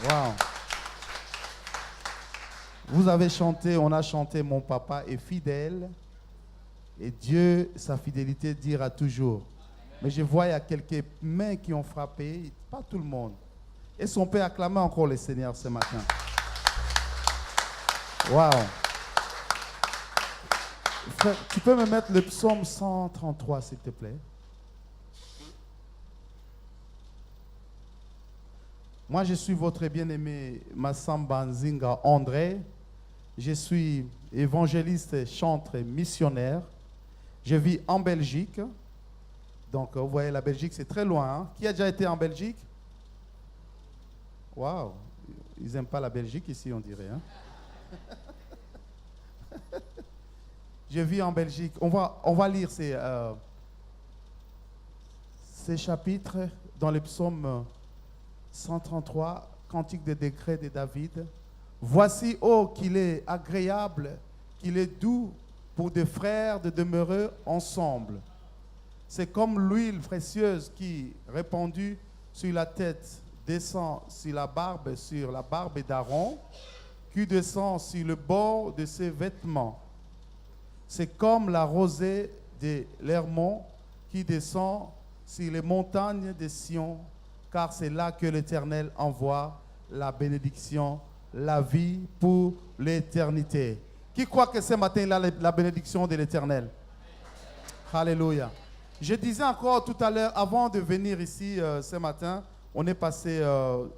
Wow. Vous avez chanté, on a chanté Mon papa est fidèle. Et Dieu, sa fidélité dira toujours. Mais je vois, il y a quelques mains qui ont frappé, pas tout le monde. Est-ce qu'on peut acclamer encore le Seigneur ce matin? Wow. Frère, tu peux me mettre le psaume 133, s'il te plaît? Moi, je suis votre bien-aimé Massamba Nzinga André. Je suis évangéliste, chantre, missionnaire. Je vis en Belgique. Donc, vous voyez, la Belgique, c'est très loin. Hein? Qui a déjà été en Belgique? Waouh! Ils n'aiment pas la Belgique ici, on dirait. Hein? Je vis en Belgique. On va lire ces chapitres dans le psaume 133, Cantique des décrets de David. Voici, oh, qu'il est agréable, qu'il est doux pour des frères de demeurer ensemble. C'est comme l'huile précieuse qui, répandue sur la tête, descend sur la barbe d'Aaron, qui descend sur le bord de ses vêtements. C'est comme la rosée de l'Hermon qui descend sur les montagnes de Sion, car c'est là que l'Éternel envoie la bénédiction, la vie pour l'éternité. Qui croit que ce matin, il a la bénédiction de l'Éternel? Alléluia. Je disais encore tout à l'heure, avant de venir ici ce matin, on est passé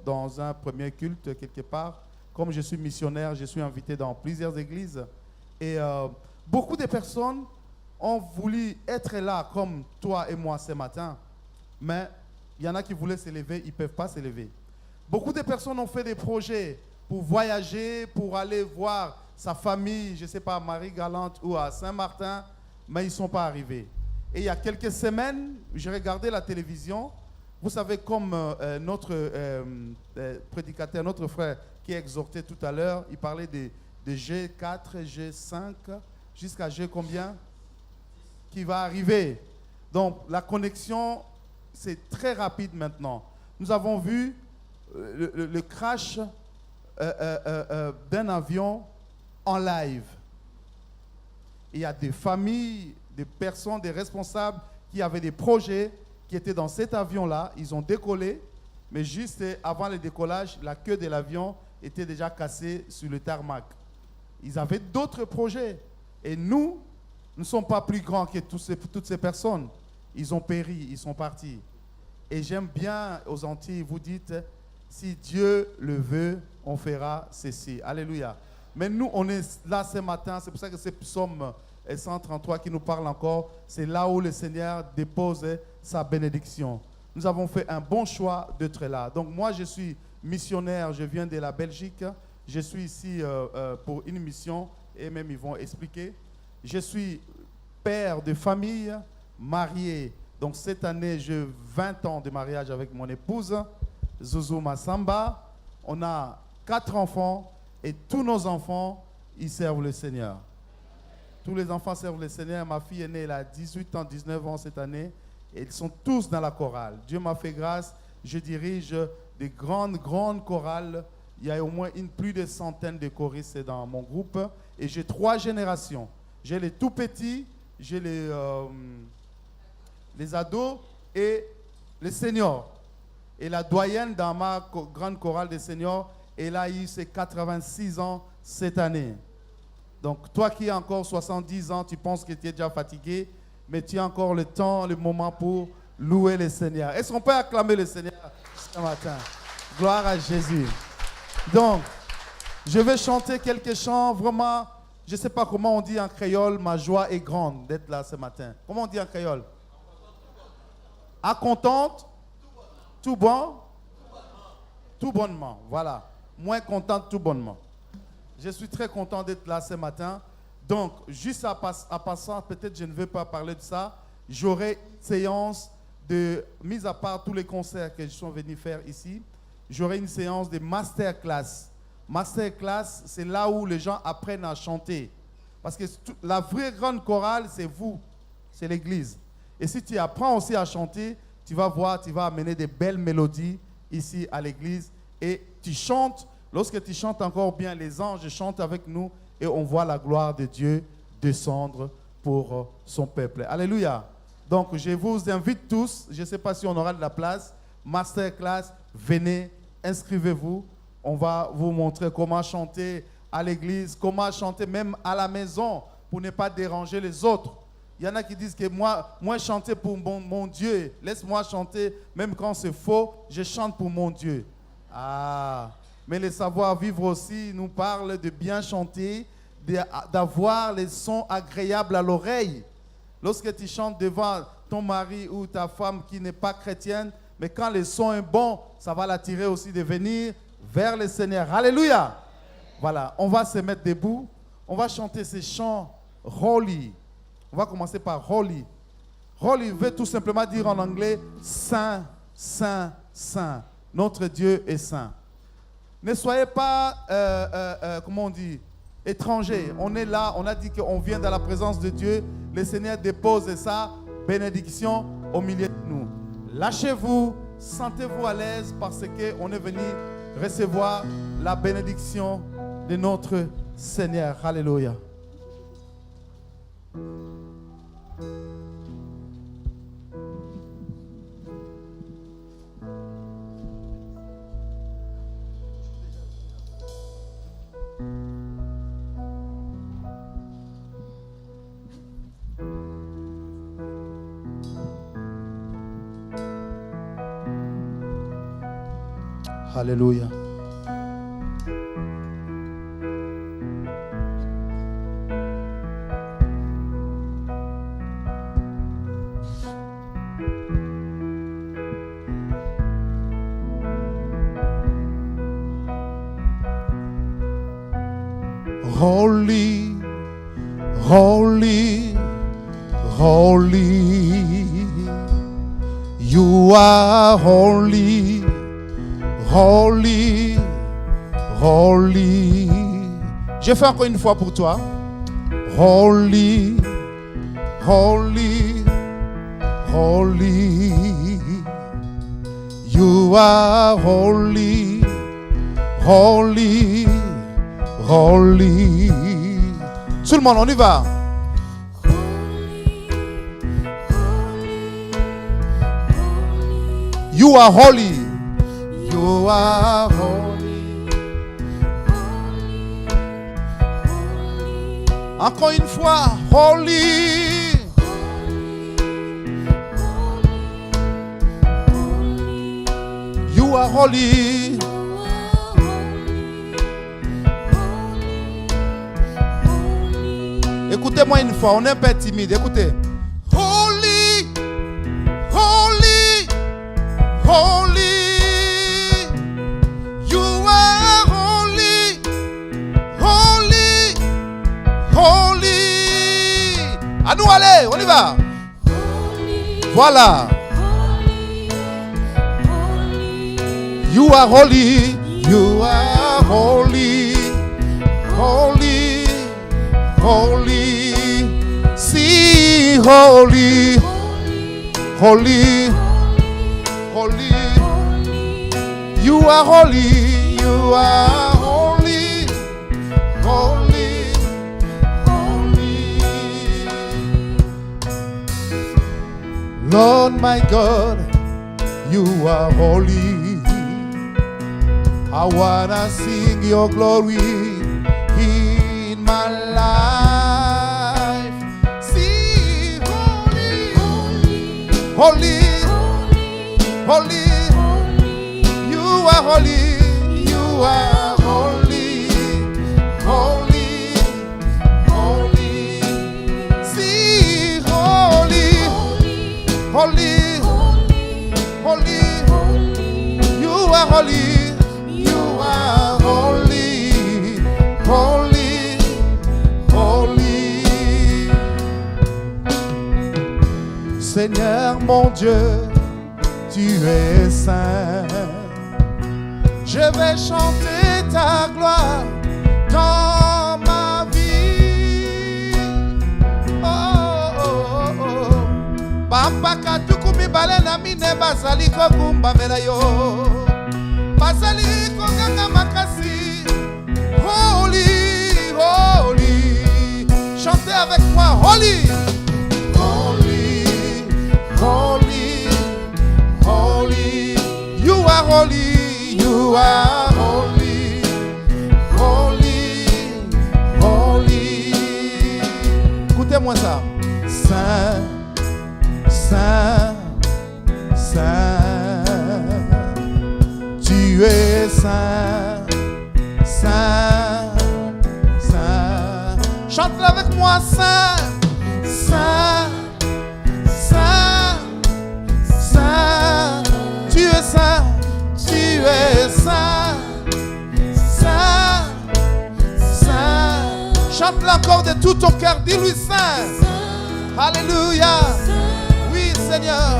dans un premier culte quelque part. Comme je suis missionnaire, je suis invité dans plusieurs églises. Et beaucoup de personnes ont voulu être là comme toi et moi ce matin. Mais il y en a qui voulaient se lever, ils ne peuvent pas se lever. Beaucoup de personnes ont fait des projets pour voyager, pour aller voir sa famille, je ne sais pas, à Marie-Galante ou à Saint-Martin, mais ils ne sont pas arrivés. Et il y a quelques semaines, j'ai regardé la télévision. Vous savez, comme notre prédicateur, notre frère qui a exhorté tout à l'heure, il parlait de G4, G5, jusqu'à G combien? Qui va arriver. Donc, la connexion, c'est très rapide maintenant. Nous avons vu le crash d'un avion en live. Il y a des familles, des personnes, des responsables qui avaient des projets qui étaient dans cet avion-là. Ils ont décollé, mais juste avant le décollage, la queue de l'avion était déjà cassée sur le tarmac. Ils avaient d'autres projets. Et nous ne sommes pas plus grands que toutes ces personnes. Ils ont péri, ils sont partis. Et j'aime bien aux Antilles, vous dites, si Dieu le veut, on fera ceci. Alléluia. Mais nous, on est là ce matin, c'est pour ça que ce psaume 133 qui nous parle encore, c'est là où le Seigneur dépose sa bénédiction. Nous avons fait un bon choix d'être là. Donc moi, je suis missionnaire, je viens de la Belgique. Je suis ici pour une mission, et même ils vont expliquer. Je suis père de famille, marié. Donc cette année, j'ai 20 ans de mariage avec mon épouse, Zouzou Massamba. On a 4 enfants et tous nos enfants, ils servent le Seigneur. Tous les enfants servent le Seigneur. Ma fille est née, elle a 18 ans, 19 ans cette année. Et ils sont tous dans la chorale. Dieu m'a fait grâce. Je dirige des grandes chorales. Il y a au moins plus de centaines de choristes dans mon groupe. Et j'ai 3 générations. J'ai les tout petits, j'ai les ados et les seniors. Et la doyenne dans ma grande chorale des seniors, elle a eu ses 86 ans cette année. Donc toi qui as encore 70 ans, tu penses que tu es déjà fatigué, mais tu as encore le temps, le moment pour louer le Seigneur. Est-ce qu'on peut acclamer le Seigneur ce matin? Gloire à Jésus. Donc, je vais chanter quelques chants vraiment, je ne sais pas comment on dit en créole, ma joie est grande d'être là ce matin. Comment on dit en créole? À contente, tout bon, tout bonnement. Voilà. Moins contente, tout bonnement. Je suis très content d'être là ce matin. Donc, juste à passant, peut-être je ne vais pas parler de ça. J'aurai une séance de, mis à part tous les concerts que je suis venu faire ici, j'aurai une séance de masterclass. Masterclass, c'est là où les gens apprennent à chanter. Parce que la vraie grande chorale, c'est vous, c'est l'église. Et si tu apprends aussi à chanter, tu vas voir, tu vas amener des belles mélodies ici à l'église. et tu chantes. Lorsque tu chantes encore bien, les anges chantent avec nous et on voit la gloire de Dieu descendre pour son peuple. Alléluia. Donc, je vous invite tous, je ne sais pas si on aura de la place, masterclass, venez, inscrivez-vous. On va vous montrer comment chanter à l'église, comment chanter même à la maison pour ne pas déranger les autres. Il y en a qui disent que moi chanter pour mon Dieu, laisse-moi chanter, même quand c'est faux, je chante pour mon Dieu. Ah, mais le savoir-vivre aussi nous parle de bien chanter, d'avoir les sons agréables à l'oreille. Lorsque tu chantes devant ton mari ou ta femme qui n'est pas chrétienne, mais quand le son est bon, ça va l'attirer aussi de venir vers le Seigneur. Alléluia. Voilà, on va se mettre debout. On va chanter ces chants holy. On va commencer par holy. Holy veut tout simplement dire en anglais saint, saint, saint. Notre Dieu est saint. Ne soyez pas, comment on dit, étrangers. On est là, on a dit qu'on vient dans la présence de Dieu. Le Seigneur dépose sa bénédiction au milieu de nous. Lâchez-vous, sentez-vous à l'aise parce qu'on est venu recevoir la bénédiction de notre Seigneur. Alléluia. Alléluia. Holy, holy, holy, you are holy, holy, holy. Je fais encore une fois pour toi. Holy, holy, holy, you are holy, holy, holy. Tout le monde, on y va. You are holy. You are holy. Encore une fois, holy. You are holy. Écoutez-moi une fois, on est un peu timide. Écoutez. Holy, holy, holy. You are holy, holy, holy. À nous aller, on y va. Voilà. You are holy, you are holy, holy, holy. See, holy, holy, holy. You are holy, you are holy, holy, holy. Lord my God, you are holy. I wanna sing your glory in my life. See, holy, holy, holy, you are holy, you are holy, holy, holy. See, holy, holy, holy, you are holy. You are holy, holy, holy. Seigneur mon Dieu, tu es saint. Je vais chanter ta gloire dans ma vie. Oh, oh, oh. Papa katukumi balena mine bazali kokumba mela yo. Bazali konganga makasi. Holy, holy. Chantez avec moi. Holy. Holy, holy, holy. You are holy. You are holy. Holy, holy. Écoutez-moi ça. Saint, saint, saint. Tu es saint, saint, saint. Chante-le avec moi, saint, saint, saint, saint. Tu es saint, tu es saint, saint, saint. Chante-le encore de tout ton cœur, dis-lui saint. Alléluia. Oui, Seigneur.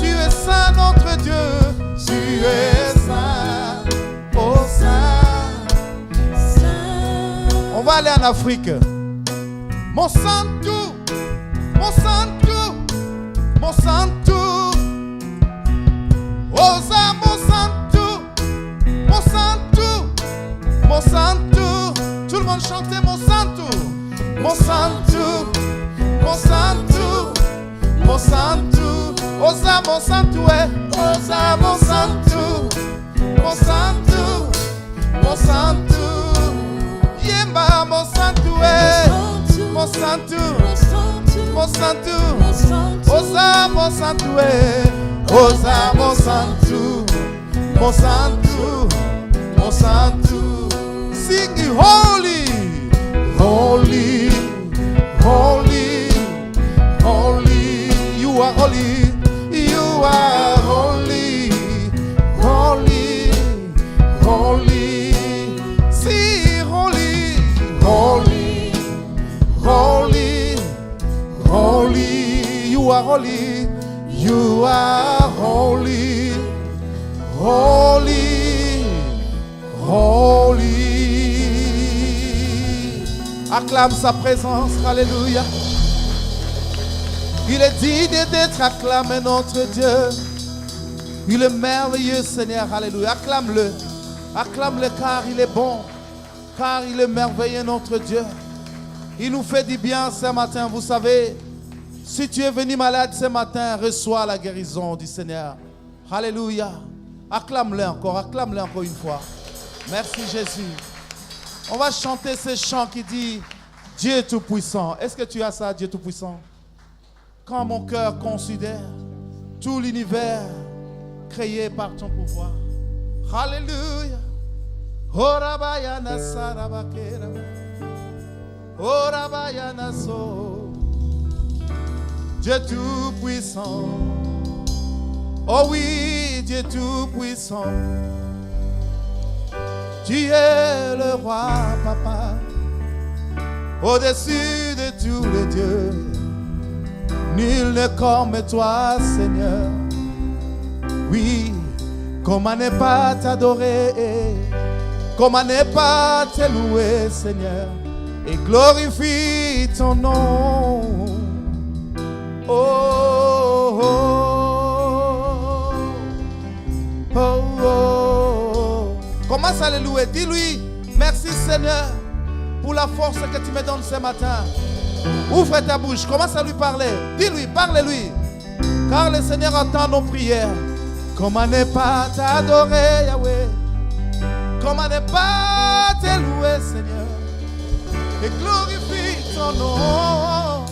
Tu es saint, notre Dieu. Tu es saint. Oh, saint. On va aller en Afrique. Mon santo, mon santo, mon santo. Osa, mon santo, mon santo, mon santo. Tout le monde chantait mon santo, mon santo. Monsanto, Monsanto, Osa Monsanto, Osa Monsanto, Monsanto, Monsanto, Yemba Monsanto, Monsanto, Monsanto, Osa Monsanto, Osa Monsanto, Monsanto, Monsanto, sing holy, holy, holy. Holy, you are holy, you are holy, holy, holy, see holy, holy, holy, holy, you are holy, you are holy, holy, holy. Acclame sa présence, alléluia. Il est digne d'être acclamé, notre Dieu. Il est merveilleux, Seigneur. Alléluia. Acclame-le. Acclame-le car il est bon. Car il est merveilleux, notre Dieu. Il nous fait du bien ce matin. Vous savez, si tu es venu malade ce matin, reçois la guérison du Seigneur. Alléluia. Acclame-le encore une fois. Merci Jésus. On va chanter ce chant qui dit Dieu Tout-Puissant. Est-ce que tu as ça, Dieu Tout-Puissant? Quand mon cœur considère tout l'univers créé par ton pouvoir. Alléluia. Orabayana sarabakera. Orabayana so. Dieu Tout-Puissant. Oh oui, Dieu Tout-Puissant. Tu es le roi, papa. Au-dessus de tous les dieux. Nul n'est comme toi, Seigneur. Oui, comment ne pas t'adorer, comment ne pas te louer, Seigneur, et glorifie ton nom. Oh, oh, oh, oh, oh. Commence à le louer. Dis-lui, merci Seigneur pour la force que tu me donnes ce matin. Ouvre ta bouche, commence à lui parler. Dis-lui, parle-lui. Car le Seigneur entend nos prières. Comment ne pas t'adorer, Yahweh? Comment ne pas te louer, Seigneur? Et glorifie ton nom.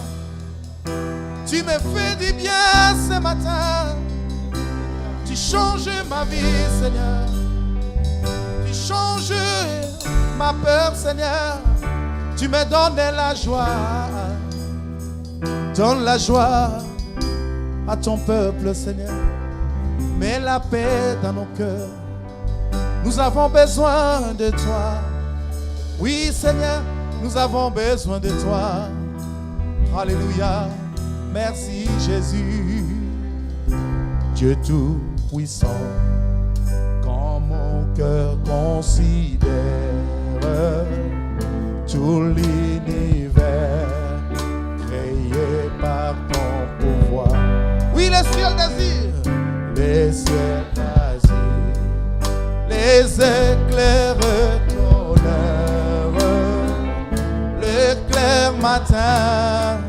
Tu me fais du bien ce matin. Tu changes ma vie, Seigneur. Tu changes ma peur, Seigneur. Tu me donnes la joie. Donne la joie à ton peuple, Seigneur. Mets la paix dans nos cœurs. Nous avons besoin de toi. Oui, Seigneur, nous avons besoin de toi. Alléluia. Merci, Jésus. Dieu Tout-Puissant. Quand mon cœur considère tout l'univers créé par ton pouvoir. Oui, les cieux désirent les éclairs tolèrent, l'éclair matin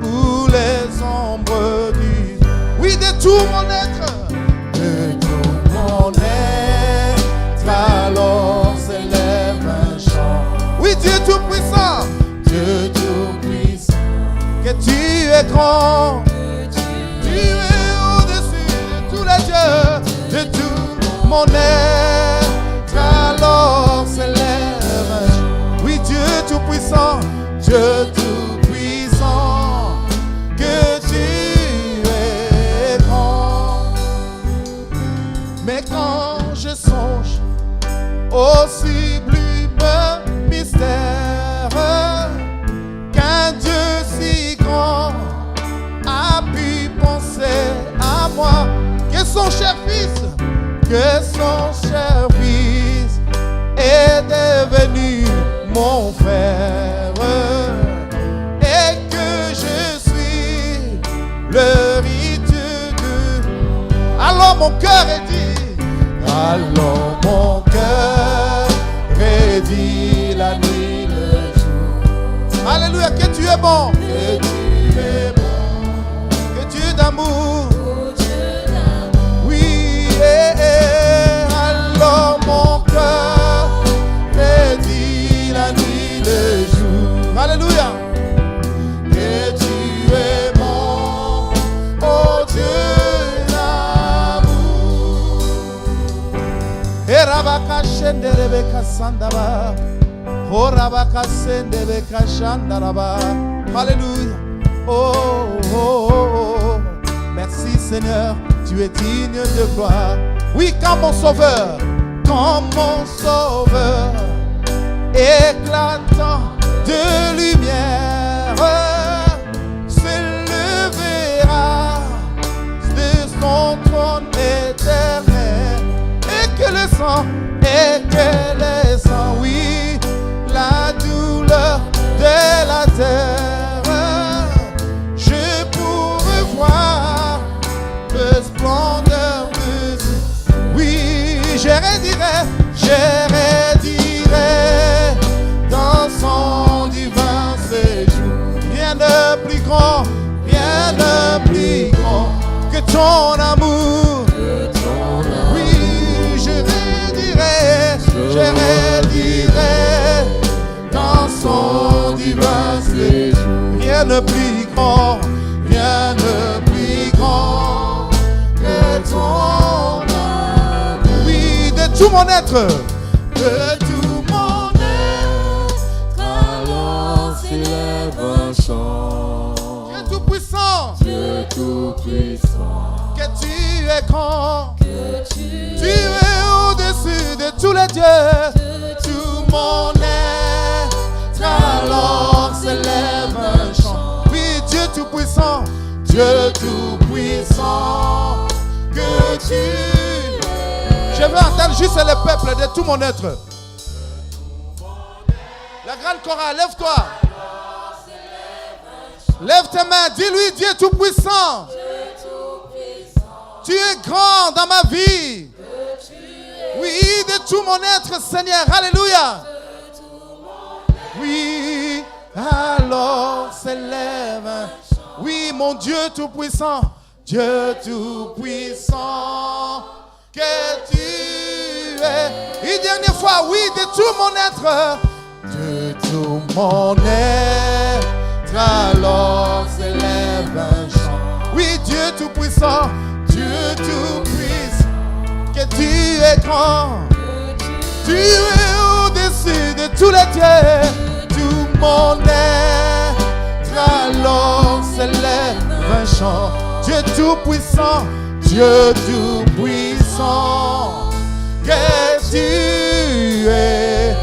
ou les ombres du... Oui, de tout mon être, de tout mon être, alors s'élève un chant. Oui, Dieu tout-puissant, Dieu tout-puissant, que tu es grand, tu es au-dessus de tous les dieux, de tout mon être, alors s'élève un chant. Oui, Dieu tout-puissant, Dieu tout-puissant, que tu es grand. Mais quand je songe au sublime mystère qu'un Dieu si grand a pu penser à moi, que son cher fils est devenu mon frère, et que je suis le rite de... Alors mon cœur est dit, alors mon cœur est dit la nuit, le jour. Alléluia, que tu es bon, que tu es bon, que Dieu d'amour. Oui, alors mon cœur est dit la nuit, le jour. Alléluia. Que tu es bon, oh Dieu d'amour. Et Rabaka Shende Rebeka Sandaba, oh Rabaka Sende Rebeka Shandaraba. Alléluia. Oh, oh, oh, oh. Merci Seigneur, tu es digne de gloire. Oui, quand mon sauveur éclatant de lumière s'élèvera de son trône éternel, et que le sang, oui, la douleur de la terre, je pourrais voir le splendeur de Dieu. Oui, je redirai dans son divin séjour. Rien de plus grand, rien de plus grand que ton amour. Oui, je redirai dans son divin séjour. Rien de plus grand, rien de plus grand que ton amour. Oui, de tout mon être, de tout mon être, alors s'élève un chant. Dieu tout-puissant, Dieu tout-puissant, que tu es grand, que tu es au-dessus de tous les dieux. Tout mon être, alors s'élève un chant. Oui, Dieu tout-puissant, Dieu tout-puissant, que tu es. Je veux entendre juste le peuple de tout mon être. La grande chorale, lève-toi. Lève tes mains, dis-lui, Dieu tout-puissant. Tu es grand dans ma vie. Oui, de tout mon être, Seigneur. Alléluia. Oui, alors s'élève. Oui, mon Dieu tout-puissant. Dieu tout-puissant, que tu es. Une dernière fois, oui, de tout mon être. De tout mon être, alors s'élève un chant. Oui, Dieu tout-puissant, Dieu tout-puissant, que tu es grand. Tu es au-dessus de tous les dieux. Tout mon être, alors s'élève un chant. Dieu tout-puissant, Dieu tout-puissant, que tu es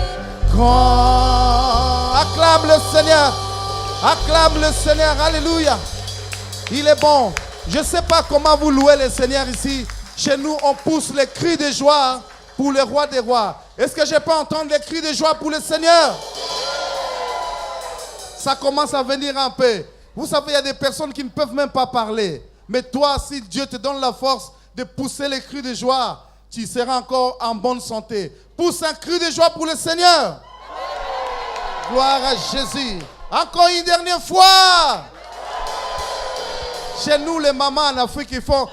grand. Acclame le Seigneur. Acclame le Seigneur. Alléluia. Il est bon. Je ne sais pas comment vous louez le Seigneur ici. Chez nous, on pousse les cris de joie pour le roi des rois. Est-ce que je peux entendre les cris de joie pour le Seigneur? Ça commence à venir un peu. Vous savez, il y a des personnes qui ne peuvent même pas parler. Mais toi, si Dieu te donne la force de pousser les cris de joie, tu seras encore en bonne santé. Pousse un cri de joie pour le Seigneur. Gloire à Jésus. Encore une dernière fois. Chez nous, les mamans en Afrique, ils font...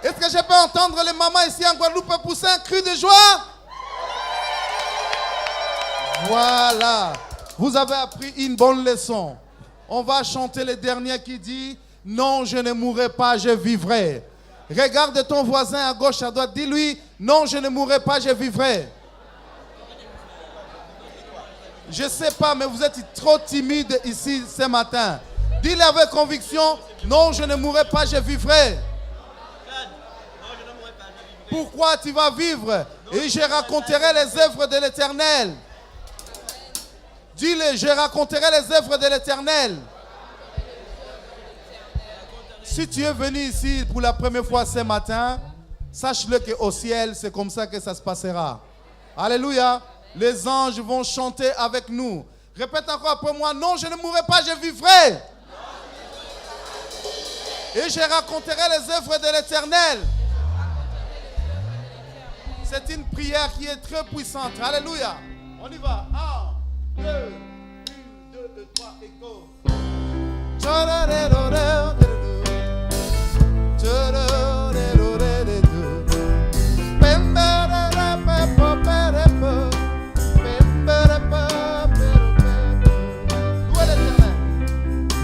Est-ce que je peux entendre les mamans ici en Guadeloupe pousser un cri de joie? Voilà. Vous avez appris une bonne leçon. On va chanter le dernier qui dit « Non, je ne mourrai pas, je vivrai ». Regarde ton voisin à gauche, à droite. Dis-lui « Non, je ne mourrai pas, je vivrai ». Je ne sais pas, mais vous êtes trop timide ici ce matin. Dis-le avec conviction « Non, je ne mourrai pas, je vivrai ». Pourquoi tu vas vivre? Et je raconterai les œuvres de l'Éternel. Dis-le, je raconterai les œuvres de l'Éternel. Si tu es venu ici pour la première fois ce matin, sache-le qu'au ciel, c'est comme ça que ça se passera. Alléluia. Les anges vont chanter avec nous. Répète encore après moi, non, je ne mourrai pas, je vivrai. Et je raconterai les œuvres de l'Éternel. C'est une prière qui est très puissante. Alléluia. On y va. 1, 2, 1, 2, 3 et go.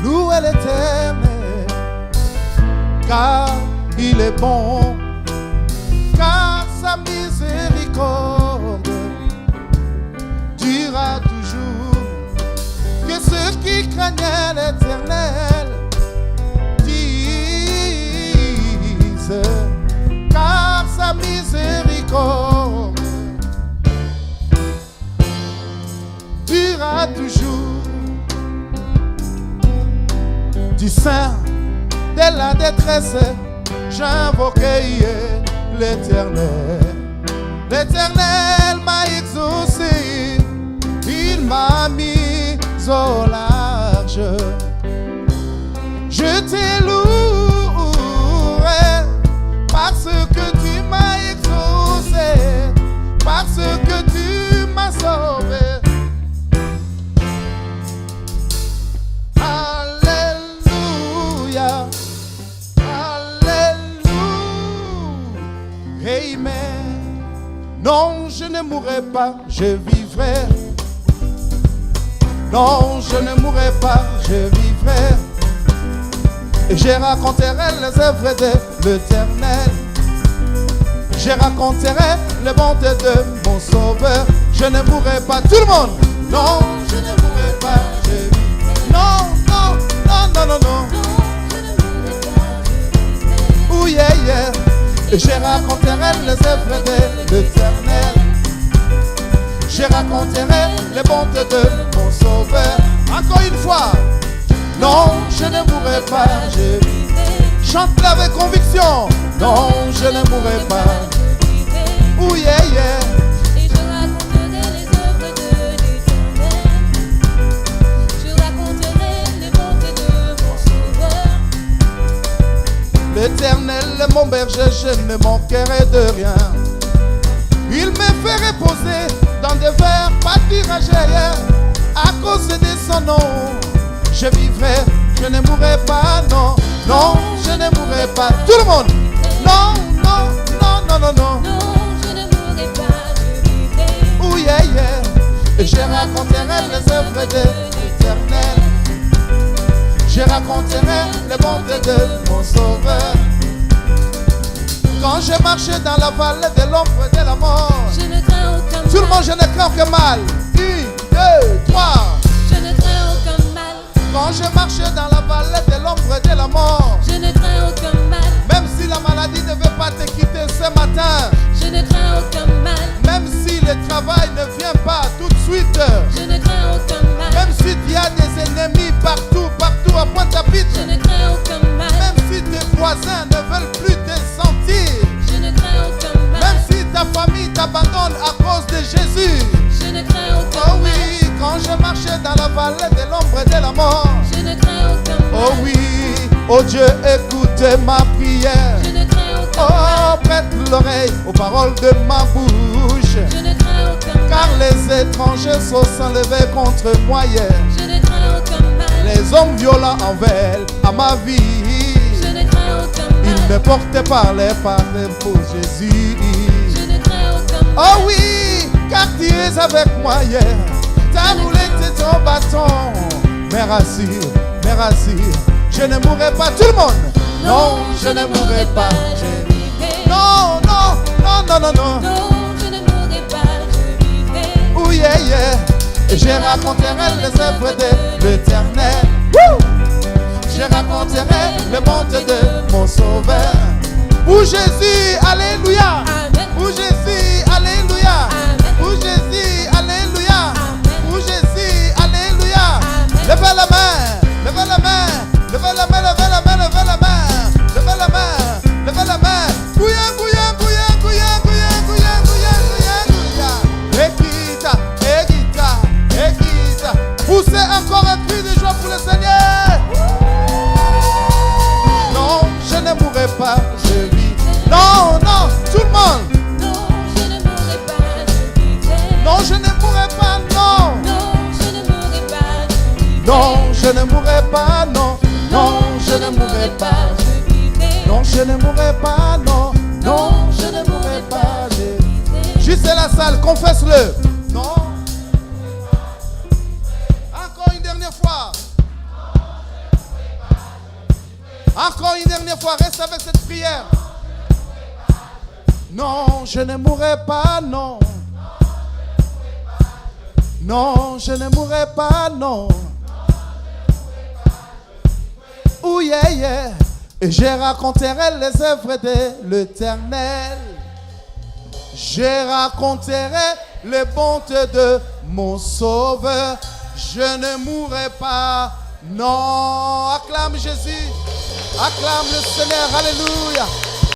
Louez l'Éternel, car il est bon, car sa miséricorde durera toujours. Que ceux qui craignent l'Éternel disent, car sa miséricorde durera toujours. Du sein de la détresse, j'invoquais l'Éternel. L'Éternel m'a exaucé, il m'a mis au large. Je te louerai parce que tu m'as exaucé, parce que tu m'as sauvé. Alléluia, Alléluia, Amen. Non, je ne mourrai pas, je vivrai. Non, je ne mourrai pas, je vivrai. Et je raconterai les œuvres de l'Éternel. Je raconterai les bontés de mon Sauveur. Je ne mourrai pas, tout le monde. Non, je ne mourrai pas, je vivrai. Non, non, non, non, non, non. Oh yeah, yeah. Et je raconterai les œuvres de l'Éternel. Je raconterai les bontés de mon Sauveur. Encore une fois. Non, je ne mourrai pas, je vivrai. Chante avec conviction. Non, je ne mourrai pas. Oh yeah, yeah. Et je raconterai les œuvres de l'Éternel. Je raconterai les bontés de mon Sauveur. L'Éternel est mon berger, je ne manquerai de rien. Il me fait reposer dans des verts pâturages. À cause de son nom, je vivrai, je ne mourrai pas, non. Non, je ne mourrai pas. Tout le monde. Non, non, non, non, non, non. Non, je ne mourrai pas, je vivrai. Oh yeah, yeah. Et je raconterai les œuvres de l'Éternel. Je raconterai les bontés de mon Sauveur. Quand je marchais dans la vallée de l'ombre de la mort, Je ne crains aucun mal. tout le monde, je ne crains aucun mal. 1, 2, 3. Je ne crains aucun mal. Quand je marchais dans la vallée de l'ombre de la mort, Je ne crains aucun mal. même si la maladie ne veut pas te quitter ce matin, Je ne crains aucun mal. même si le travail ne vient pas tout de suite, Je ne crains aucun mal. même si tu as des ennemis partout, partout à Pointe-à-Pitre, Je ne crains aucun mal. même si tes voisins ne veulent plus te sentir, Je ne crains aucun mal. même si ta famille t'abandonne à cause de Jésus. Je ne crains aucun Oh mal. oui, quand je marchais dans la vallée de l'ombre de la mort, Je ne crains aucun mal. oh oui, oh Dieu, écoute ma prière. Je ne crains aucun l'oreille aux paroles de ma bouche. Je ne crains aucun Car mal. les étrangers sont s'enlever contre moi hier. Je ne crains aucun mal. Les hommes violents en veulent à ma vie. Je ne crains aucun Ils me mal. portaient par les pour Jésus. Je ne crains aucun mal. Oh oui, car tu es avec moi hier. Ta roulette et ton bâton. Mais rassure, je ne mourrai pas. Tout le monde. Non, je ne mourrai pas. je vivrai. Non, non, non, non, non, non. Non, je ne mourrai pas, je vivrai. Oh yeah, yeah. Et je raconterai les œuvres de l'Éternel. Woo! Je raconterai le monde de mon Sauveur. Pour Jésus, alléluia. Amen. Pour Jésus, alléluia. Amen. Pour Jésus, alléluia. Amen. Pour Jésus, alléluia. Amen. Levez la main, levez la main, levez la main, levez la main, levez la main, levez la main, levez la main. Gouya, gouya, gouya, gouya, gouya, gouya, gouya, gouya, gouya. Ekita. Poussez encore un cri de joie pour le Seigneur. Non, je ne mourrai pas, je vis. Non, non, tout le monde. Non, je ne mourrai pas, je vivrai. Non, je ne mourrai pas, non. Non, je ne mourrai pas, je vivrai. Non, je ne mourrai pas, non. Non, je ne mourrai pas. je vivrai. Non, je ne mourrai pas, non. Non, je ne mourrai pas. Juste la salle, confesse-le. Non. Encore une dernière fois. Encore une dernière fois, reste avec cette prière. Non, je ne mourrai pas, non. Non, je ne mourrai pas, non. Oh yeah, yeah. Et je raconterai les œuvres de l'Éternel. Je raconterai les bontés de mon Sauveur. Je ne mourrai pas, non. Acclame Jésus. Acclame le Seigneur. Alléluia.